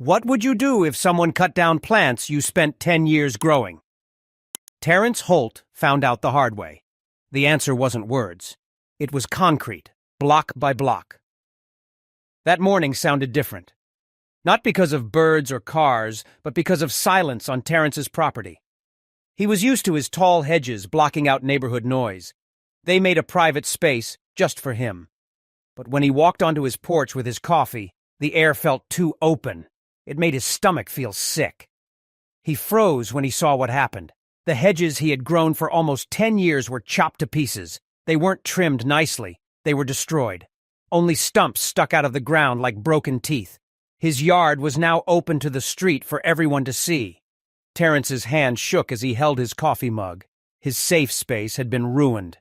What would you do if someone cut down plants you spent 10 years growing? Terrence Holt found out the hard way. The answer wasn't words. It was concrete, block by block. That morning sounded different. Not because of birds or cars, but because of silence on Terrence's property. He was used to his tall hedges blocking out neighborhood noise. They made a private space just for him. But when he walked onto his porch with his coffee, the air felt too open. It made his stomach feel sick. He froze when he saw what happened. The hedges he had grown for almost 10 years were chopped to pieces. They weren't trimmed nicely. They were destroyed. Only stumps stuck out of the ground like broken teeth. His yard was now open to the street for everyone to see. Terrence's hand shook as he held his coffee mug. His safe space had been ruined.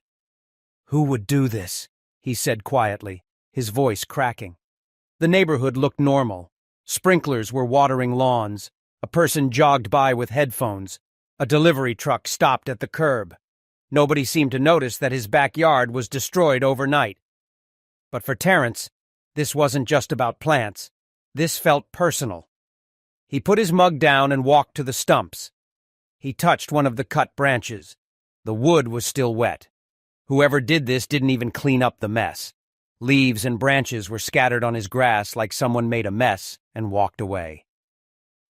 "Who would do this?" he said quietly, his voice cracking. The neighborhood looked normal. Sprinklers were watering lawns. A person jogged by with headphones. A delivery truck stopped at the curb. Nobody seemed to notice that his backyard was destroyed overnight. But for Terrence, this wasn't just about plants. This felt personal. He put his mug down and walked to the stumps. He touched one of the cut branches. The wood was still wet. Whoever did this didn't even clean up the mess. Leaves and branches were scattered on his grass like someone made a mess and walked away.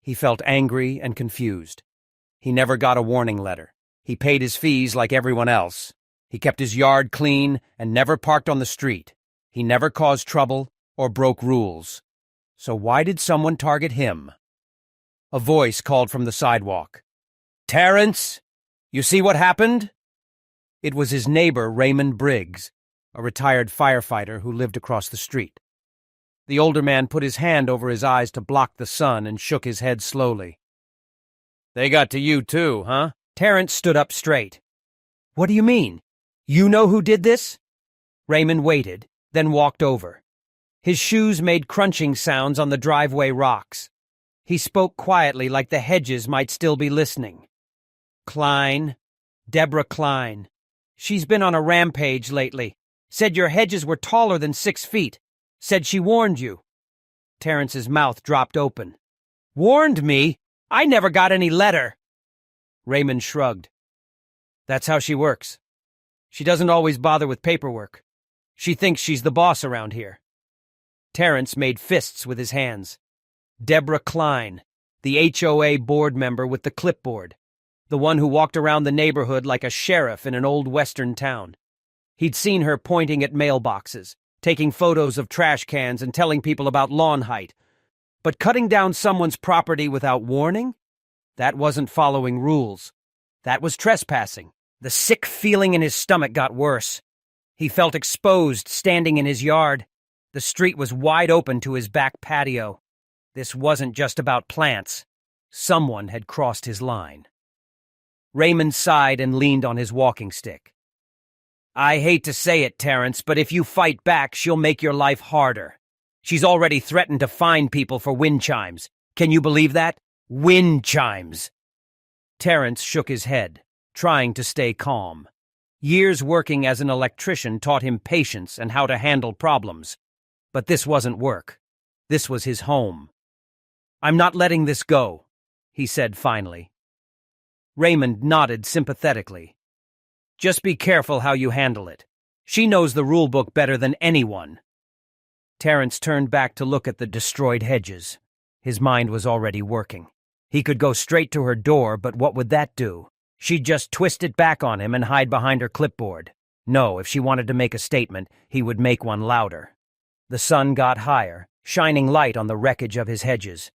He felt angry and confused. He never got a warning letter. He paid his fees like everyone else. He kept his yard clean and never parked on the street. He never caused trouble or broke rules. So why did someone target him? A voice called from the sidewalk. "Terrence, you see what happened?" It was his neighbor, Raymond Briggs, a retired firefighter who lived across the street. The older man put his hand over his eyes to block the sun and shook his head slowly. "They got to you too, huh?" Terrence stood up straight. "What do you mean? You know who did this?" Raymond waited, then walked over. His shoes made crunching sounds on the driveway rocks. He spoke quietly like the hedges might still be listening. "Klein. Deborah Klein. She's been on a rampage lately. Said your hedges were taller than 6 feet. Said she warned you." Terrence's mouth dropped open. "Warned me? I never got any letter." Raymond shrugged. "That's how she works. She doesn't always bother with paperwork. She thinks she's the boss around here." Terrence made fists with his hands. Deborah Klein, the HOA board member with the clipboard, the one who walked around the neighborhood like a sheriff in an old western town. He'd seen her pointing at mailboxes, taking photos of trash cans and telling people about lawn height. But cutting down someone's property without warning? That wasn't following rules. That was trespassing. The sick feeling in his stomach got worse. He felt exposed standing in his yard. The street was wide open to his back patio. This wasn't just about plants. Someone had crossed his line. Raymond sighed and leaned on his walking stick. "I hate to say it, Terrence, but if you fight back, she'll make your life harder. She's already threatened to fine people for wind chimes. Can you believe that? Wind chimes!" Terrence shook his head, trying to stay calm. Years working as an electrician taught him patience and how to handle problems. But this wasn't work. This was his home. "I'm not letting this go," he said finally. Raymond nodded sympathetically. "Just be careful how you handle it. She knows the rule book better than anyone." Terrence turned back to look at the destroyed hedges. His mind was already working. He could go straight to her door, but what would that do? She'd just twist it back on him and hide behind her clipboard. No, if she wanted to make a statement, he would make one louder. The sun got higher, shining light on the wreckage of his hedges.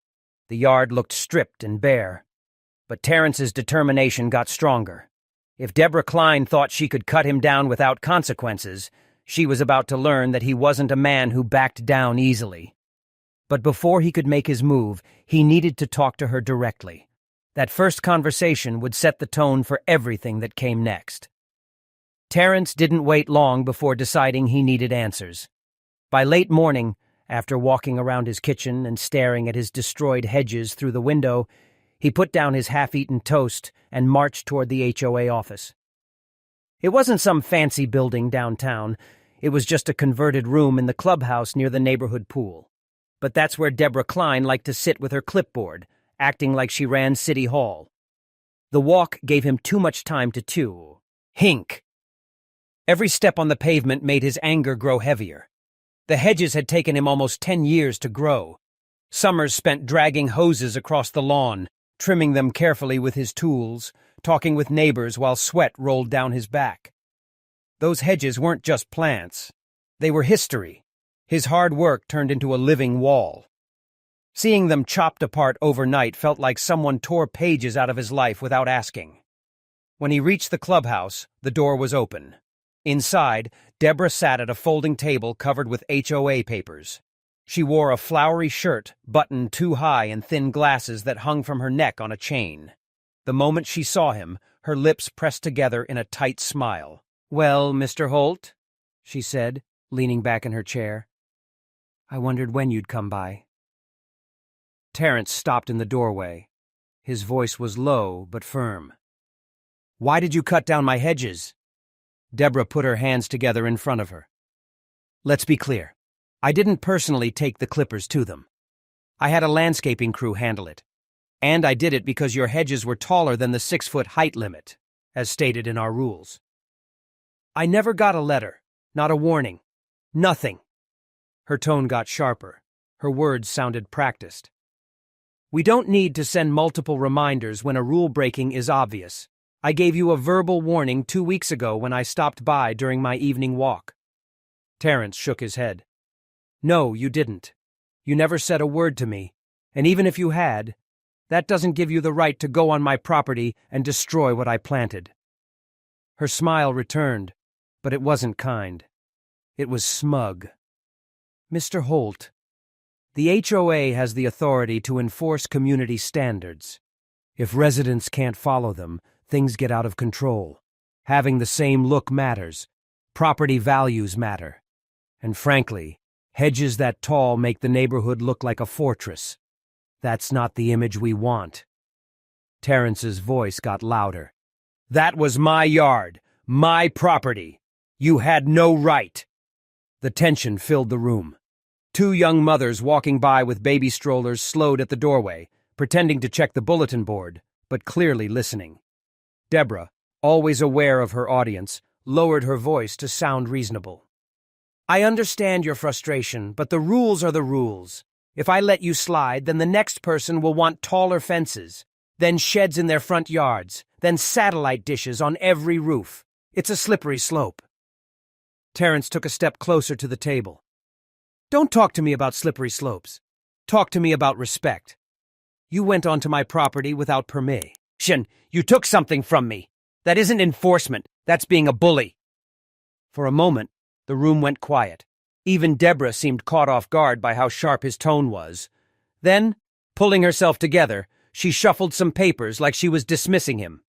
The yard looked stripped and bare. But Terrence's determination got stronger. If Deborah Klein thought she could cut him down without consequences, she was about to learn that he wasn't a man who backed down easily. But before he could make his move, he needed to talk to her directly. That first conversation would set the tone for everything that came next. Terrence didn't wait long before deciding he needed answers. By late morning, after walking around his kitchen and staring at his destroyed hedges through the window, he put down his half-eaten toast and marched toward the HOA office. It wasn't some fancy building downtown. It was just a converted room in the clubhouse near the neighborhood pool. but that's where Deborah Klein liked to sit with her clipboard, acting like she ran City Hall. The walk gave him too much time to chew. Hink! Every step on the pavement made his anger grow heavier. The Hedges had taken him almost 10 years to grow. Summers spent dragging hoses across the lawn, trimming them carefully with his tools, talking with neighbors while sweat rolled down his back. Those hedges weren't just plants. They were history. His hard work turned into a living wall. Seeing them chopped apart overnight felt like someone tore pages out of his life without asking. When he reached the clubhouse, the door was open. Inside, Deborah sat at a folding table covered with HOA papers. She wore a flowery shirt, buttoned too high, and thin glasses that hung from her neck on a chain. The moment she saw him, her lips pressed together in a tight smile. "Well, Mr. Holt," she said, leaning back in her chair. "I wondered when you'd come by." Terrence stopped in the doorway. His voice was low but firm. "Why did you cut down my hedges?" Deborah put her hands together in front of her. "Let's be clear. I didn't personally take the clippers to them. I had a landscaping crew handle it. And I did it because your hedges were taller than the 6-foot height limit, as stated in our rules. I never got a letter, not a warning. Nothing." Her tone got sharper. Her words sounded practiced. "We don't need to send multiple reminders when a rule breaking is obvious. I gave you a verbal warning 2 weeks ago when I stopped by during my evening walk." Terrence shook his head. "No, you didn't. You never said a word to me, and even if you had, that doesn't give you the right to go on my property and destroy what I planted." Her smile returned, but it wasn't kind. It was smug. "Mr. Holt, the HOA has the authority to enforce community standards. If residents can't follow them, things get out of control. Having the same look matters. Property values matter. And frankly, hedges that tall make the neighborhood look like a fortress. That's not the image we want." Terrence's voice got louder. "That was my yard, my property. You had no right." The tension filled the room. 2 young mothers walking by with baby strollers slowed at the doorway, pretending to check the bulletin board, but clearly listening. Deborah, always aware of her audience, lowered her voice to sound reasonable. "I understand your frustration, but the rules are the rules. If I let you slide, then the next person will want taller fences, then sheds in their front yards, then satellite dishes on every roof. It's a slippery slope." Terrence took a step closer to the table. "Don't talk to me about slippery slopes. Talk to me about respect. You went onto my property without permission. You took something from me. That isn't enforcement. That's being a bully." For a moment, the room went quiet. Even Deborah seemed caught off guard by how sharp his tone was. Then, pulling herself together, she shuffled some papers like she was dismissing him.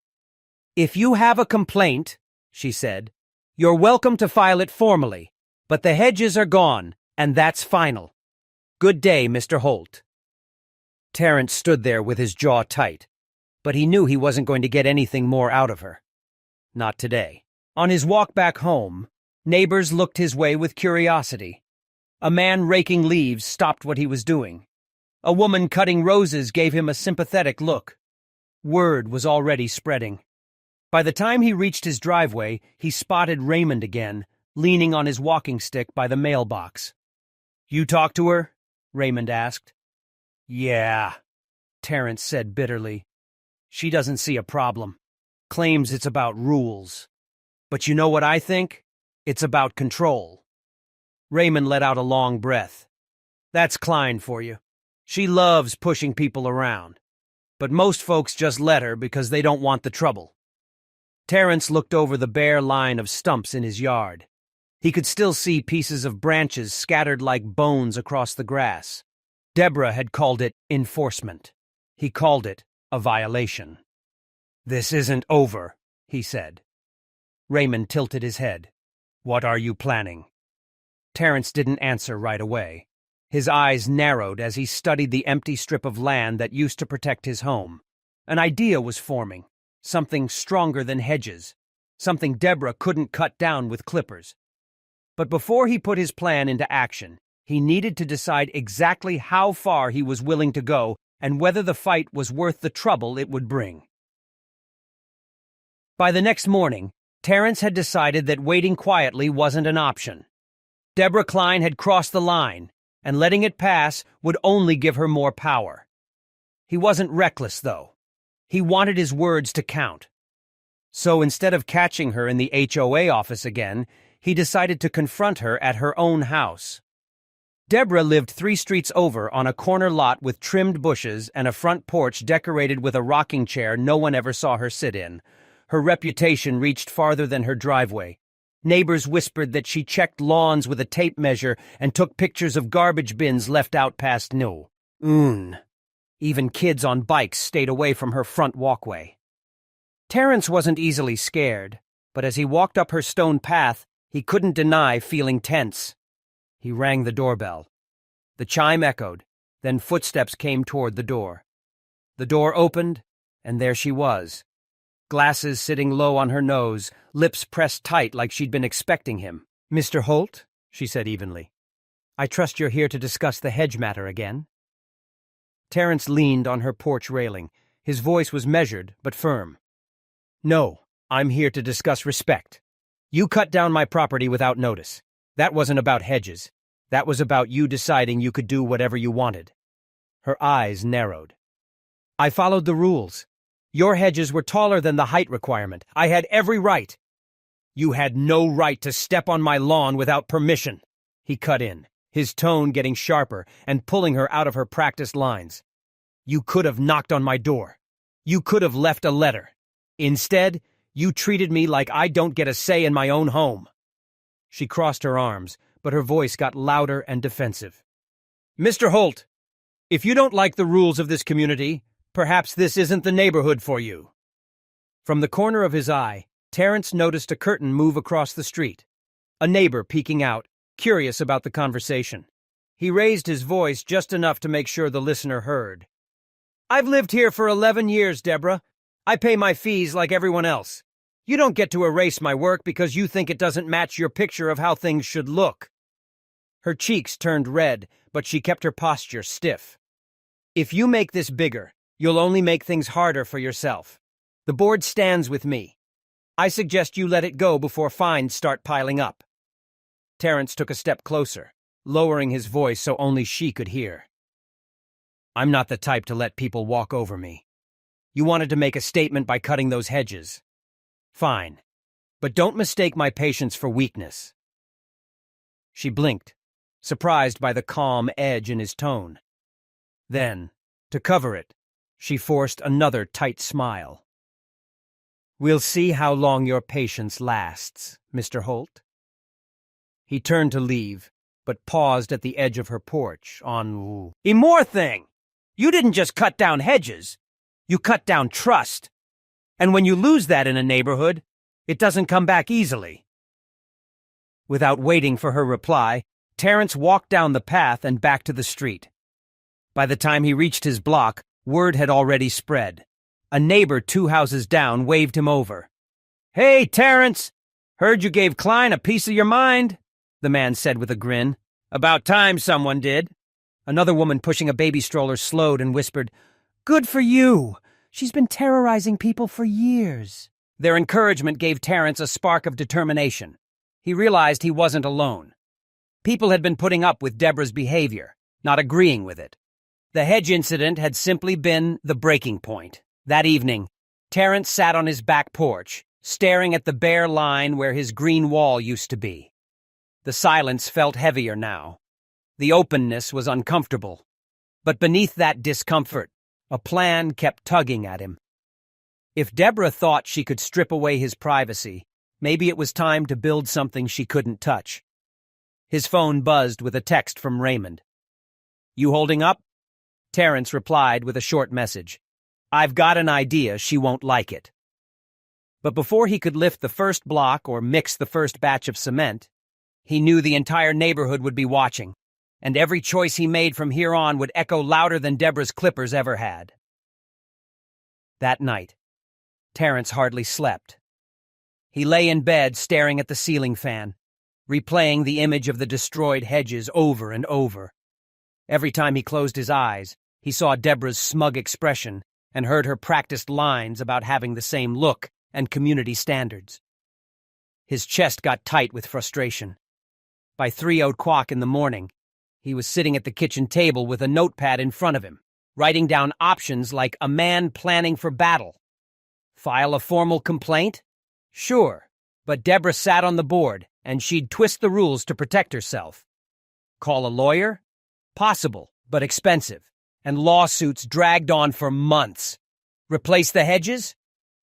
"If you have a complaint," she said, "you're welcome to file it formally, but the hedges are gone, and that's final. Good day, Mr. Holt." Terrence stood there with his jaw tight, but he knew he wasn't going to get anything more out of her. Not today. On his walk back home, neighbors looked his way with curiosity. A man raking leaves stopped what he was doing. A woman cutting roses gave him a sympathetic look. Word was already spreading. By the time he reached his driveway, he spotted Raymond again, leaning on his walking stick by the mailbox. "You talked to her?" Raymond asked. "Yeah," Terrence said bitterly. "She doesn't see a problem. Claims it's about rules. But you know what I think? It's about control." Raymond let out a long breath. "That's Klein for you. She loves pushing people around. But most folks just let her because they don't want the trouble." Terrence looked over the bare line of stumps in his yard. He could still see pieces of branches scattered like bones across the grass. Deborah had called it enforcement. He called it a violation. "This isn't over," he said. Raymond tilted his head. "What are you planning?" Terrence didn't answer right away. His eyes narrowed as he studied the empty strip of land that used to protect his home. An idea was forming, something stronger than hedges, something Deborah couldn't cut down with clippers. But before he put his plan into action, He needed to decide exactly how far he was willing to go and whether the fight was worth the trouble it would bring. By the next morning, Terrence had decided that waiting quietly wasn't an option. Deborah Klein had crossed the line, and letting it pass would only give her more power. He wasn't reckless, though. He wanted his words to count. So instead of catching her in the HOA office again, he decided to confront her at her own house. Deborah lived 3 streets over on a corner lot with trimmed bushes and a front porch decorated with a rocking chair no one ever saw her sit in. Her reputation reached farther than her driveway. Neighbors whispered that she checked lawns with a tape measure and took pictures of garbage bins left out past noon. Even kids on bikes stayed away from her front walkway. Terrence wasn't easily scared, but as he walked up her stone path, he couldn't deny feeling tense. He rang the doorbell. The chime echoed, then footsteps came toward the door. The door opened, and there she was. Glasses sitting low on her nose, lips pressed tight like she'd been expecting him. "Mr. Holt," she said evenly, "I trust you're here to discuss the Hedge matter again." Terrence leaned on her porch railing. His voice was measured but firm. "No, I'm here to discuss respect. You cut down my property without notice. That wasn't about Hedges. That was about you deciding you could do whatever you wanted." Her eyes narrowed. "I followed the rules. Your hedges were taller than the height requirement. I had every right." "You had no right to step on my lawn without permission," he cut in, his tone getting sharper and pulling her out of her practiced lines. "You could have knocked on my door. You could have left a letter. Instead, you treated me like I don't get a say in my own home." She crossed her arms, but her voice got louder and defensive. "Mr. Holt, if you don't like the rules of this community, perhaps this isn't the neighborhood for you." From the corner of his eye, Terrence noticed a curtain move across the street. A neighbor peeking out, curious about the conversation. He raised his voice just enough to make sure the listener heard. "I've lived here for 11 years, Deborah. I pay my fees like everyone else. You don't get to erase my work because you think it doesn't match your picture of how things should look." Her cheeks turned red, but she kept her posture stiff. "If you make this bigger, you'll only make things harder for yourself. The board stands with me. I suggest you let it go before fines start piling up." Terrence took a step closer, lowering his voice so only she could hear. "I'm not the type to let people walk over me. You wanted to make a statement by cutting those hedges. Fine, but don't mistake my patience for weakness." She blinked, surprised by the calm edge in his tone. Then, to cover it, she forced another tight smile. "We'll see how long your patience lasts, Mr. Holt." He turned to leave, but paused at the edge of her porch on more thing. "You didn't just cut down hedges. You cut down trust. And when you lose that in a neighborhood, it doesn't come back easily." Without waiting for her reply, Terrence walked down the path and back to the street. By the time he reached his block, word had already spread. A neighbor 2 houses down waved him over. "Hey, Terrence! Heard you gave Klein a piece of your mind," the man said with a grin. "About time someone did." Another woman pushing a baby stroller slowed and whispered, "Good for you! She's been terrorizing people for years." Their encouragement gave Terrence a spark of determination. He realized he wasn't alone. People had been putting up with Deborah's behavior, not agreeing with it. The hedge incident had simply been the breaking point. That evening, Terrence sat on his back porch, staring at the bare line where his green wall used to be. The silence felt heavier now. The openness was uncomfortable. But beneath that discomfort, a plan kept tugging at him. If Deborah thought she could strip away his privacy, maybe it was time to build something she couldn't touch. His phone buzzed with a text from Raymond. "You holding up?" Terrence replied with a short message. "I've got an idea she won't like it." But before he could lift the first block or mix the first batch of cement, he knew the entire neighborhood would be watching, and every choice he made from here on would echo louder than Deborah's clippers ever had. That night, Terrence hardly slept. He lay in bed staring at the ceiling fan, replaying the image of the destroyed Hedges over and over. Every time he closed his eyes, he saw Deborah's smug expression and heard her practiced lines about having the same look and community standards. His chest got tight with frustration. By 3:00 in the morning, he was sitting at the kitchen table with a notepad in front of him, writing down options like a man planning for battle. File a formal complaint? Sure, but Deborah sat on the board, and she'd twist the rules to protect herself. Call a lawyer? Possible, but expensive, and lawsuits dragged on for months. Replace the Hedges?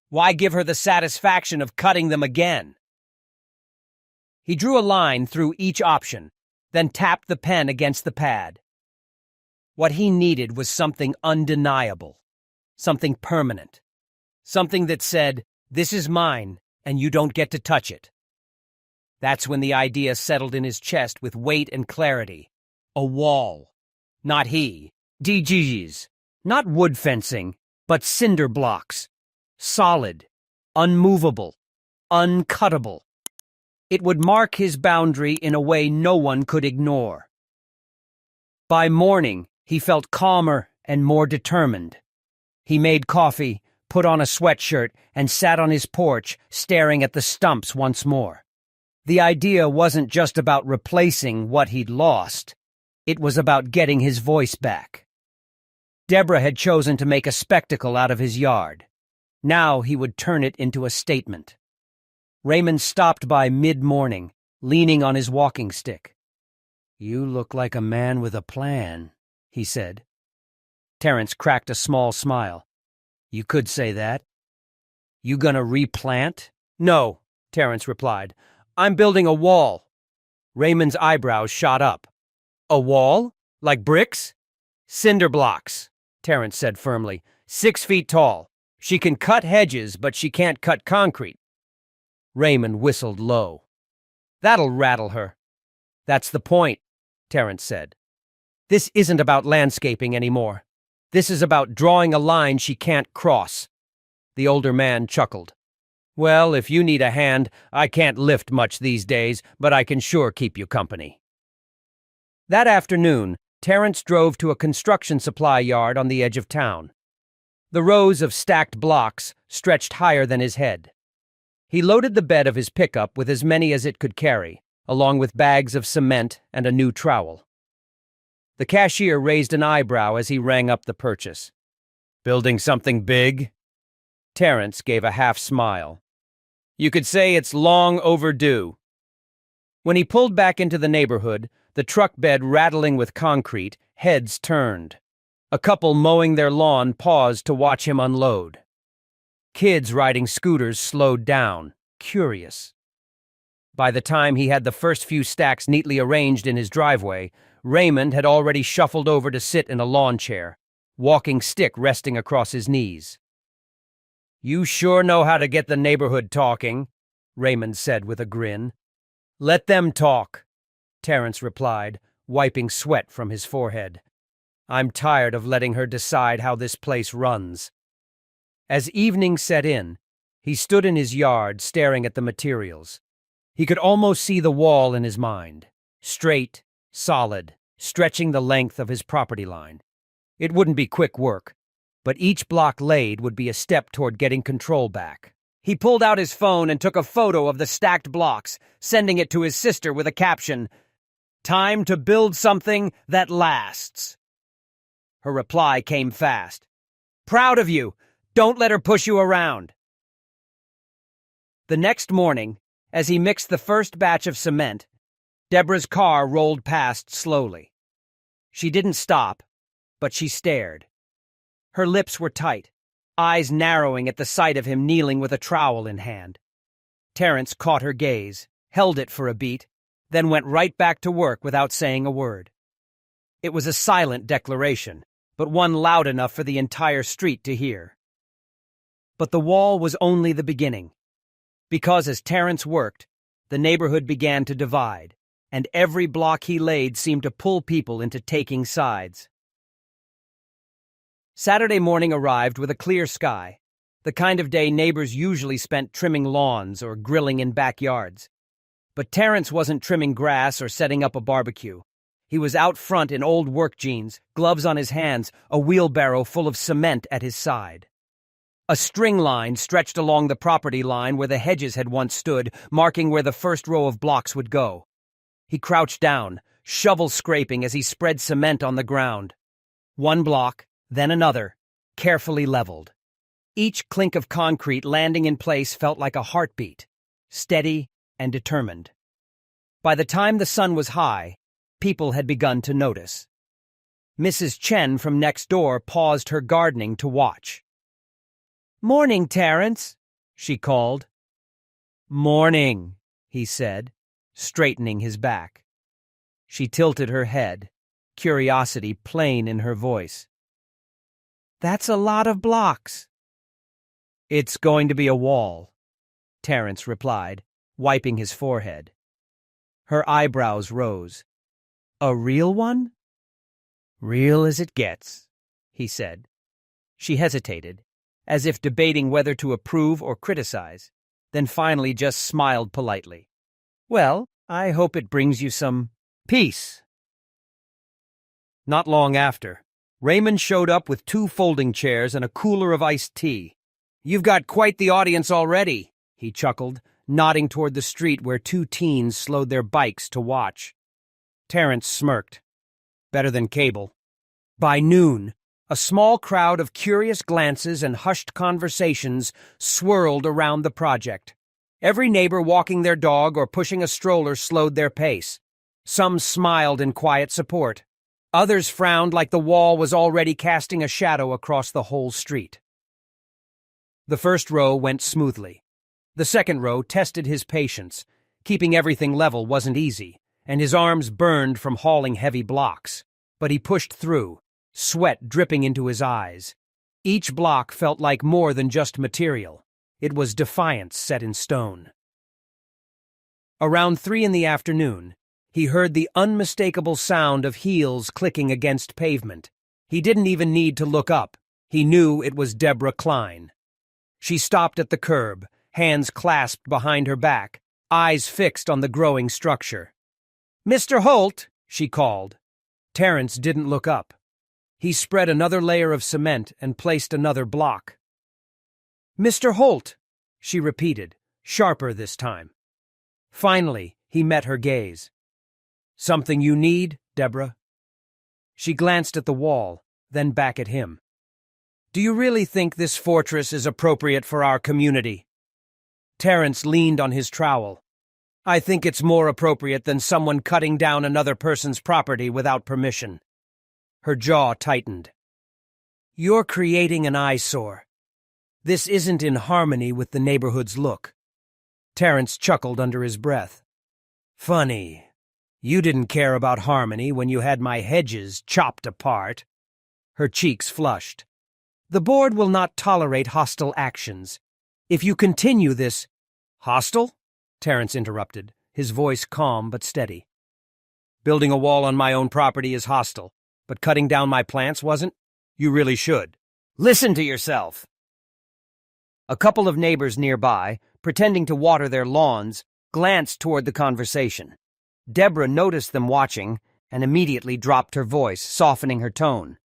Why give her the satisfaction of cutting them again? He drew a line through each option, then tapped the pen against the pad. What he needed was something undeniable, something permanent, something that said, "This is mine, and you don't get to touch it." That's when the idea settled in his chest with weight and clarity. A wall. Not he. DGs. Not wood fencing, but cinder blocks. Solid. Unmovable. Uncuttable. It would mark his boundary in a way no one could ignore. By morning, he felt calmer and more determined. He made coffee, put on a sweatshirt, and sat on his porch, staring at the stumps once more. The idea wasn't just about replacing what he'd lost. It was about getting his voice back. Deborah had chosen to make a spectacle out of his yard. Now he would turn it into a statement. Raymond stopped by mid-morning, leaning on his walking stick. "You look like a man with a plan," he said. Terrence cracked a small smile. "You could say that." "You gonna replant?" "No," Terrence replied. "I'm building a wall." Raymond's eyebrows shot up. "A wall? Like bricks?" "Cinder blocks," Terrence said firmly. 6 feet tall. She can cut hedges, but she can't cut concrete. Raymond whistled low. "That'll rattle her." "That's the point," Terrence said. "This isn't about landscaping anymore. This is about drawing a line she can't cross." The older man chuckled. "Well, if you need a hand, I can't lift much these days, but I can sure keep you company." That afternoon, Terrence drove to a construction supply yard on the edge of town. The rows of stacked blocks stretched higher than his head. He loaded the bed of his pickup with as many as it could carry, along with bags of cement and a new trowel. The cashier raised an eyebrow as he rang up the purchase. "Building something big?" Terrence gave a half smile. "You could say it's long overdue." When he pulled back into the neighborhood, the truck bed rattling with concrete, heads turned. A couple mowing their lawn paused to watch him unload. Kids riding scooters slowed down, curious. By the time he had the first few stacks neatly arranged in his driveway, Raymond had already shuffled over to sit in a lawn chair, walking stick resting across his knees. "You sure know how to get the neighborhood talking," Raymond said with a grin. "Let them talk," Terrence replied, wiping sweat from his forehead. "I'm tired of letting her decide how this place runs." As evening set in, he stood in his yard staring at the materials. He could almost see the wall in his mind, straight, solid, stretching the length of his property line. It wouldn't be quick work, but each block laid would be a step toward getting control back. He pulled out his phone and took a photo of the stacked blocks, sending it to his sister with a caption, "Time to build something that lasts." Her reply came fast. "Proud of you. Don't let her push you around." The next morning, as he mixed the first batch of cement, Deborah's car rolled past slowly. She didn't stop, but she stared. Her lips were tight, eyes narrowing at the sight of him kneeling with a trowel in hand. Terrence caught her gaze, held it for a beat, then went right back to work without saying a word. It was a silent declaration, but one loud enough for the entire street to hear. But the wall was only the beginning, because as Terrence worked, the neighborhood began to divide, and every block he laid seemed to pull people into taking sides. Saturday morning arrived with a clear sky, the kind of day neighbors usually spent trimming lawns or grilling in backyards. But Terrence wasn't trimming grass or setting up a barbecue. He was out front in old work jeans, gloves on his hands, a wheelbarrow full of cement at his side. A string line stretched along the property line where the Hedges had once stood, marking where the first row of blocks would go. He crouched down, shovel scraping as he spread cement on the ground. One block, then another, carefully leveled. Each clink of concrete landing in place felt like a heartbeat, steady and determined. By the time the sun was high, people had begun to notice. Mrs. Chen from next door paused her gardening to watch. "Morning, Terrence," she called. "Morning," he said, straightening his back. She tilted her head, curiosity plain in her voice. "That's a lot of blocks." "It's going to be a wall," Terrence replied, wiping his forehead. Her eyebrows rose. "A real one?" "Real as it gets," he said. She hesitated, as if debating whether to approve or criticize, then finally just smiled politely. "Well, I hope it brings you some peace." Not long after, Raymond showed up with 2 folding chairs and a cooler of iced tea. "You've got quite the audience already," he chuckled, nodding toward the street where 2 teens slowed their bikes to watch. Terrence smirked. Better than cable. By noon, a small crowd of curious glances and hushed conversations swirled around the project. Every neighbor walking their dog or pushing a stroller slowed their pace. Some smiled in quiet support. Others frowned like the wall was already casting a shadow across the whole street. The first row went smoothly. The second row tested his patience. Keeping everything level wasn't easy, and his arms burned from hauling heavy blocks. But he pushed through, sweat dripping into his eyes. Each block felt like more than just material. It was defiance set in stone. Around 3 in the afternoon, he heard the unmistakable sound of heels clicking against pavement. He didn't even need to look up. He knew it was Deborah Klein. She stopped at the curb, hands clasped behind her back, eyes fixed on the growing structure. "Mr. Holt," she called. Terrence didn't look up. He spread another layer of cement and placed another block. "Mr. Holt," she repeated, sharper this time. Finally, he met her gaze. "Something you need, Deborah?" She glanced at the wall, then back at him. "Do you really think this fortress is appropriate for our community?" Terrence leaned on his trowel. "I think it's more appropriate than someone cutting down another person's property without permission." Her jaw tightened. "You're creating an eyesore. This isn't in harmony with the neighborhood's look." Terrence chuckled under his breath. "Funny. You didn't care about harmony when you had my hedges chopped apart." Her cheeks flushed. "The board will not tolerate hostile actions. If you continue this—" "Hostile?" Terrence interrupted, his voice calm but steady. "Building a wall on my own property is hostile, but cutting down my plants wasn't? You really should. Listen to yourself!" A couple of neighbors nearby, pretending to water their lawns, glanced toward the conversation. Deborah noticed them watching and immediately dropped her voice, softening her tone.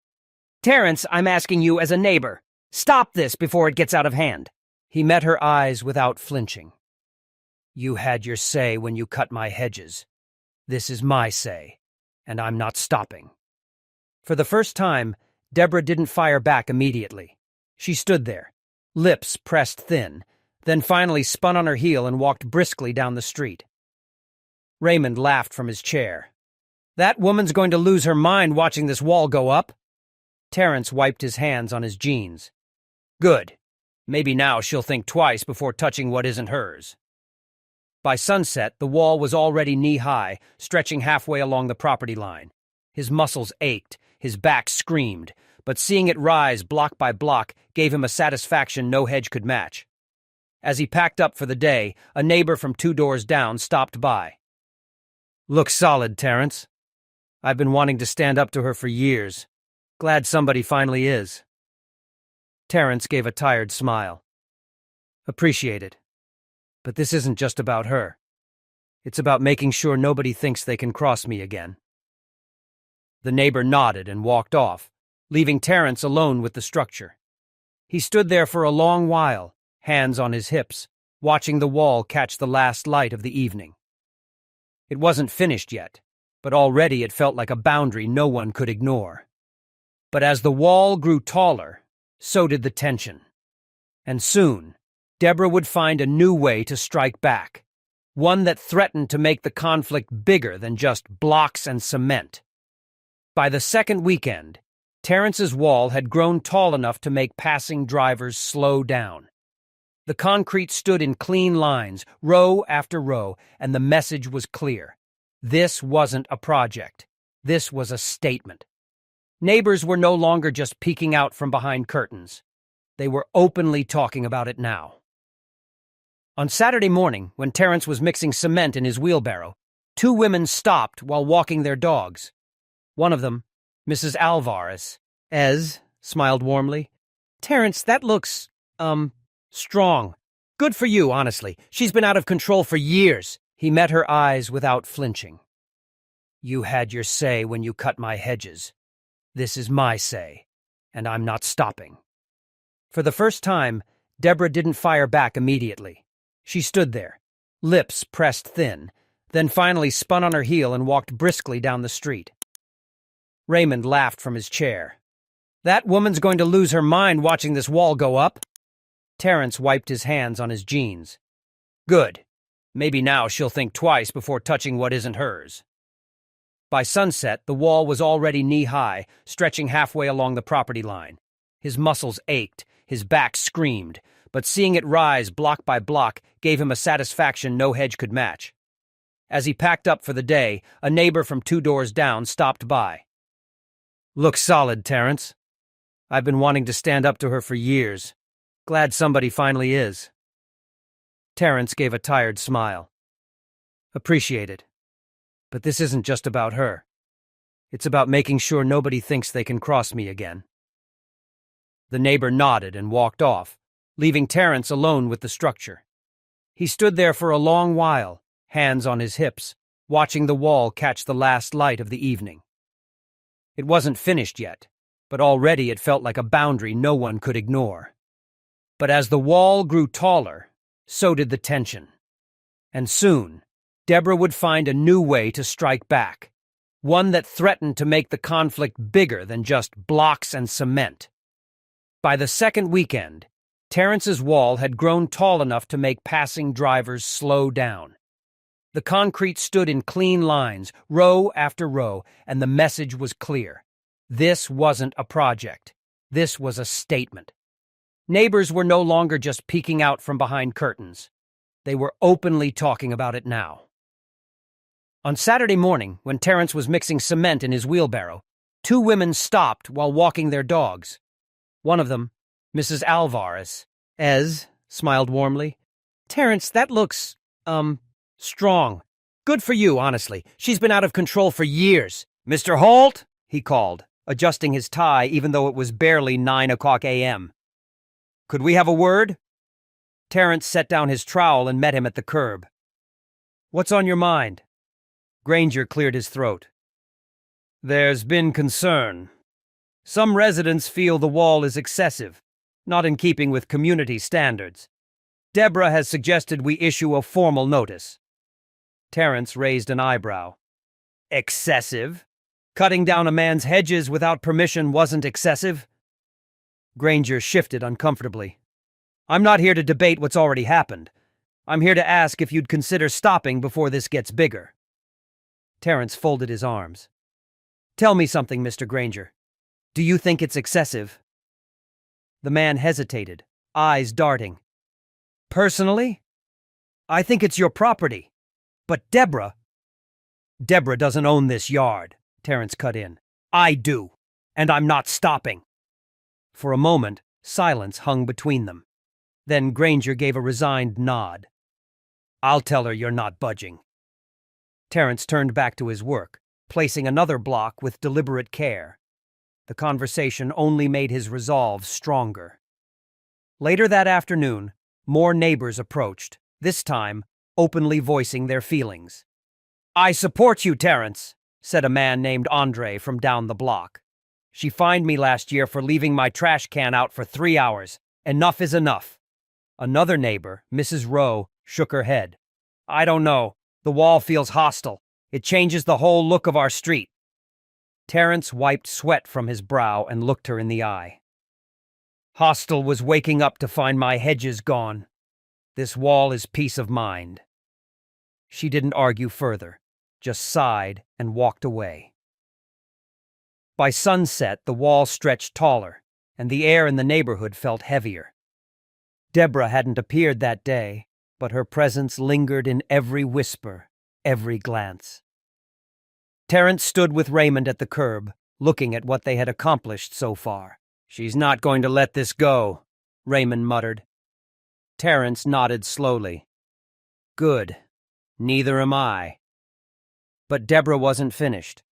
"Terrence, I'm asking you as a neighbor. Stop this before it gets out of hand." He met her eyes without flinching. "You had your say when you cut my hedges. This is my say, and I'm not stopping." For the first time, Deborah didn't fire back immediately. She stood there, lips pressed thin, then finally spun on her heel and walked briskly down the street. Raymond laughed from his chair. "That woman's going to lose her mind watching this wall go up." Terrence wiped his hands on his jeans. "Good. Maybe now she'll think twice before touching what isn't hers." By sunset, the wall was already knee-high, stretching halfway along the property line. His muscles ached, his back screamed, but seeing it rise block by block gave him a satisfaction no hedge could match. As he packed up for the day, a neighbor from 2 doors down stopped by. "Looks solid, Terrence. I've been wanting to stand up to her for years. Glad somebody finally is." Terrence gave a tired smile. "Appreciate it. But this isn't just about her." It's about making sure nobody thinks they can cross me again. The neighbor nodded and walked off, leaving Terence alone with the structure. He stood there for a long while, hands on his hips, watching the wall catch the last light of the evening. It wasn't finished yet, but already it felt like a boundary no one could ignore. But as the wall grew taller, so did the tension. And soon, Deborah would find a new way to strike back, one that threatened to make the conflict bigger than just blocks and cement. By the second weekend, Terence's wall had grown tall enough to make passing drivers slow down. The concrete stood in clean lines, row after row, and the message was clear. This wasn't a project. This was a statement. Neighbors were no longer just peeking out from behind curtains. They were openly talking about it now. On Saturday morning, when Terence was mixing cement in his wheelbarrow, two women stopped while walking their dogs. One of them, Mrs. Alvarez, smiled warmly. "Terence, that looks, strong. Good for you, honestly. She's been out of control for years." He met her eyes without flinching. "You had your say when you cut my hedges. This is my say, and I'm not stopping." For the first time, Deborah didn't fire back immediately. She stood there, lips pressed thin, then finally spun on her heel and walked briskly down the street. Raymond laughed from his chair. "That woman's going to lose her mind watching this wall go up." Terence wiped his hands on his jeans. "Good. Maybe now she'll think twice before touching what isn't hers." By sunset, the wall was already knee-high, stretching halfway along the property line. His muscles ached, his back screamed, but seeing it rise block by block gave him a satisfaction no hedge could match. As he packed up for the day, a neighbor from 2 doors down stopped by. "Looks solid, Terence. I've been wanting to stand up to her for years. Glad somebody finally is." Terence gave a tired smile. "Appreciate it. But this isn't just about her. It's about making sure nobody thinks they can cross me again." The neighbor nodded and walked off, leaving Terence alone with the structure. He stood there for a long while, hands on his hips, watching the wall catch the last light of the evening. It wasn't finished yet, but already it felt like a boundary no one could ignore. But as the wall grew taller, so did the tension. And soon, Deborah would find a new way to strike back, one that threatened to make the conflict bigger than just blocks and cement. By the second weekend, Terence's wall had grown tall enough to make passing drivers slow down. The concrete stood in clean lines, row after row, and the message was clear. This wasn't a project. This was a statement. Neighbors were no longer just peeking out from behind curtains. They were openly talking about it now. On Saturday morning, when Terence was mixing cement in his wheelbarrow, two women stopped while walking their dogs. One of them, Mrs. Alvarez, smiled warmly. "Terence, that looks, strong. Good for you, honestly. She's been out of control for years." "Mr. Holt," he called, adjusting his tie even though it was barely 9 o'clock a.m. "Could we have a word?" Terence set down his trowel and met him at the curb. "What's on your mind?" Granger cleared his throat. "There's been concern. Some residents feel the wall is excessive, not in keeping with community standards. Deborah has suggested we issue a formal notice." Terence raised an eyebrow. "Excessive? Cutting down a man's hedges without permission wasn't excessive?" Granger shifted uncomfortably. "I'm not here to debate what's already happened. I'm here to ask if you'd consider stopping before this gets bigger." Terence folded his arms. "Tell me something, Mr. Granger. Do you think it's excessive?" The man hesitated, eyes darting. "Personally, I think it's your property. But Deborah doesn't own this yard," Terence cut in. "I do, and I'm not stopping." For a moment, silence hung between them. Then Granger gave a resigned nod. "I'll tell her you're not budging." Terence turned back to his work, placing another block with deliberate care. The conversation only made his resolve stronger. Later that afternoon, more neighbors approached, this time openly voicing their feelings. "I support you, Terrence," said a man named Andre from down the block. "She fined me last year for leaving my trash can out for 3 hours. Enough is enough." Another neighbor, Mrs. Rowe, shook her head. "I don't know. The wall feels hostile. It changes the whole look of our street." Terrence wiped sweat from his brow and looked her in the eye. "Hostile was waking up to find my hedges gone. This wall is peace of mind." She didn't argue further, just sighed and walked away. By sunset, the wall stretched taller, and the air in the neighborhood felt heavier. Deborah hadn't appeared that day, but her presence lingered in every whisper, every glance. Terrence stood with Raymond at the curb, looking at what they had accomplished so far. "She's not going to let this go," Raymond muttered. Terrence nodded slowly. "Good. Neither am I." But Deborah wasn't finished.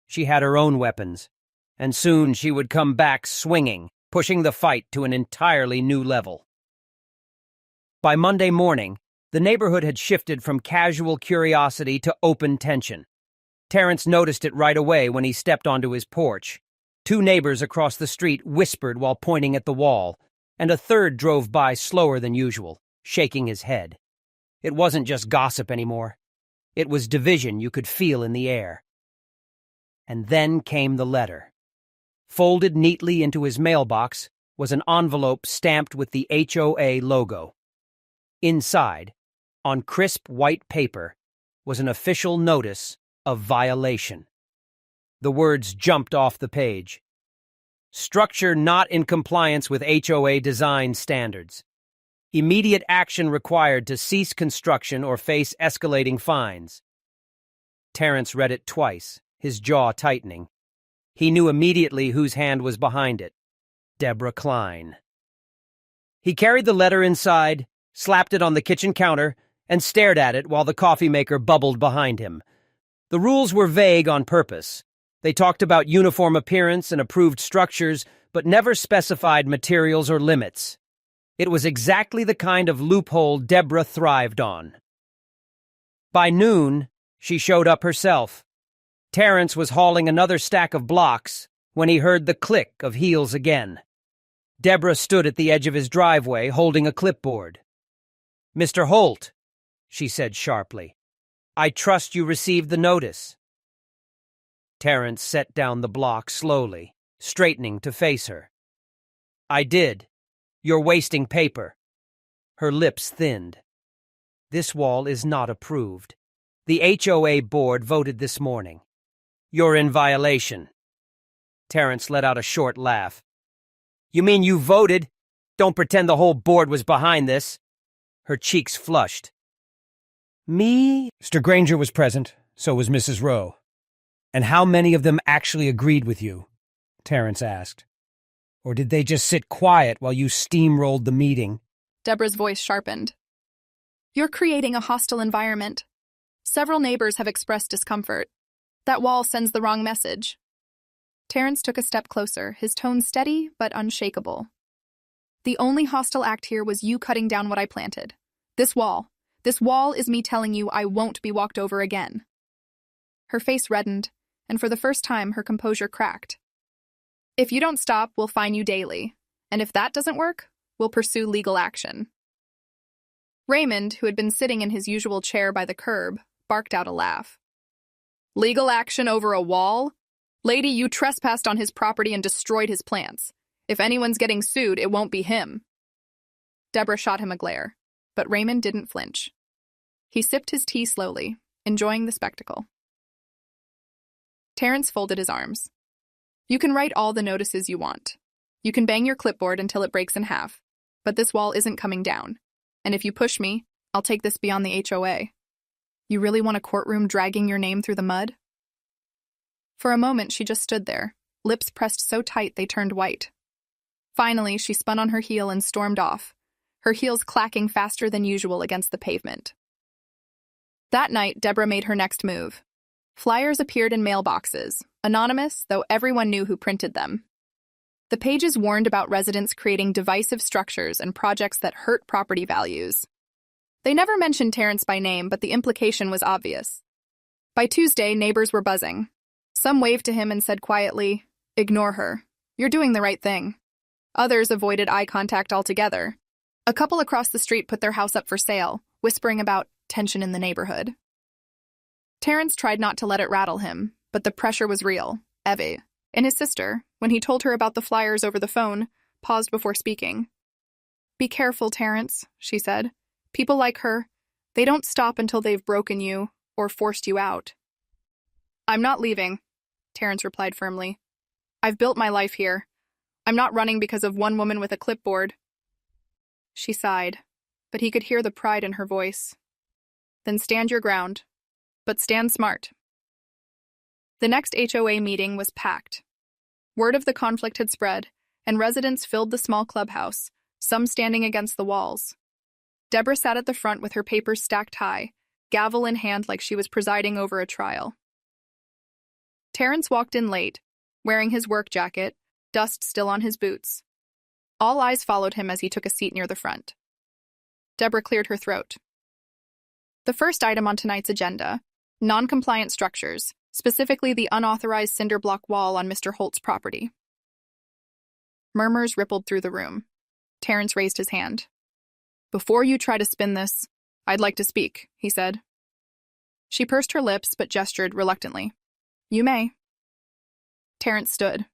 She had her own weapons, and soon she would come back swinging, pushing the fight to an entirely new level. By Monday morning, the neighborhood had shifted from casual curiosity to open tension. Terrence noticed it right away when he stepped onto his porch. 2 neighbors across the street whispered while pointing at the wall, and a third drove by slower than usual, shaking his head. It wasn't just gossip anymore. It was division you could feel in the air. And then came the letter. Folded neatly into his mailbox was an envelope stamped with the HOA logo. Inside, on crisp white paper, was an official notice of violation. The words jumped off the page. "Structure not in compliance with HOA design standards. Immediate action required to cease construction or face escalating fines." Terrence read it twice, his jaw tightening. He knew immediately whose hand was behind it. Deborah Klein. He carried the letter inside, slapped it on the kitchen counter, and stared at it while the coffee maker bubbled behind him. The rules were vague on purpose. They talked about uniform appearance and approved structures, but never specified materials or limits. It was exactly the kind of loophole Deborah thrived on. By noon, she showed up herself. Terrence was hauling another stack of blocks when he heard the click of heels again. Deborah stood at the edge of his driveway, holding a clipboard. "Mr. Holt," she said sharply, "I trust you received the notice." Terrence set down the block slowly, straightening to face her. "I did. You're wasting paper." Her lips thinned. "This wall is not approved. The HOA board voted this morning. You're in violation." Terrence let out a short laugh. "You mean you voted? Don't pretend the whole board was behind this." Her cheeks flushed. "Me?" Mr. Granger was present, so was Mrs. Rowe. "And how many of them actually agreed with you?" Terrence asked. "Or did they just sit quiet while you steamrolled the meeting?" Deborah's voice sharpened. "You're creating a hostile environment. Several neighbors have expressed discomfort. That wall sends the wrong message." Terrence took a step closer, his tone steady but unshakable. "The only hostile act here was you cutting down what I planted. This wall is me telling you I won't be walked over again." Her face reddened, and for the first time her composure cracked. "If you don't stop, we'll fine you daily. And if that doesn't work, we'll pursue legal action." Raymond, who had been sitting in his usual chair by the curb, barked out a laugh. "Legal action over a wall? Lady, you trespassed on his property and destroyed his plants. If anyone's getting sued, it won't be him." Deborah shot him a glare, but Raymond didn't flinch. He sipped his tea slowly, enjoying the spectacle. Terrence folded his arms. "You can write all the notices you want. You can bang your clipboard until it breaks in half, but this wall isn't coming down. And if you push me, I'll take this beyond the HOA. You really want a courtroom dragging your name through the mud?" For a moment, she just stood there, lips pressed so tight they turned white. Finally, she spun on her heel and stormed off, her heels clacking faster than usual against the pavement. That night, Deborah made her next move. Flyers appeared in mailboxes, anonymous, though everyone knew who printed them. The pages warned about residents creating divisive structures and projects that hurt property values. They never mentioned Terrence by name, but the implication was obvious. By Tuesday, neighbors were buzzing. Some waved to him and said quietly, "Ignore her. You're doing the right thing." Others avoided eye contact altogether. A couple across the street put their house up for sale, whispering about tension in the neighborhood. Terrence tried not to let it rattle him, but the pressure was real. Evie, and his sister, when he told her about the flyers over the phone, paused before speaking. "Be careful, Terrence," she said. "People like her, they don't stop until they've broken you or forced you out." "I'm not leaving," Terrence replied firmly. "I've built my life here. I'm not running because of one woman with a clipboard." She sighed, but he could hear the pride in her voice. "Then stand your ground, but stand smart." The next HOA meeting was packed. Word of the conflict had spread, and residents filled the small clubhouse, some standing against the walls. Deborah sat at the front with her papers stacked high, gavel in hand like she was presiding over a trial. Terrence walked in late, wearing his work jacket, dust still on his boots. All eyes followed him as he took a seat near the front. Deborah cleared her throat. The first item on tonight's agenda, non-compliant structures, specifically the unauthorized cinder block wall on Mr. Holt's property. Murmurs rippled through the room. Terrence raised his hand. "Before you try to spin this, I'd like to speak," he said. She pursed her lips but gestured reluctantly. "You may." Terrence stood.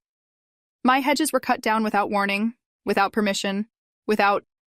"My hedges were cut down without warning, without permission, without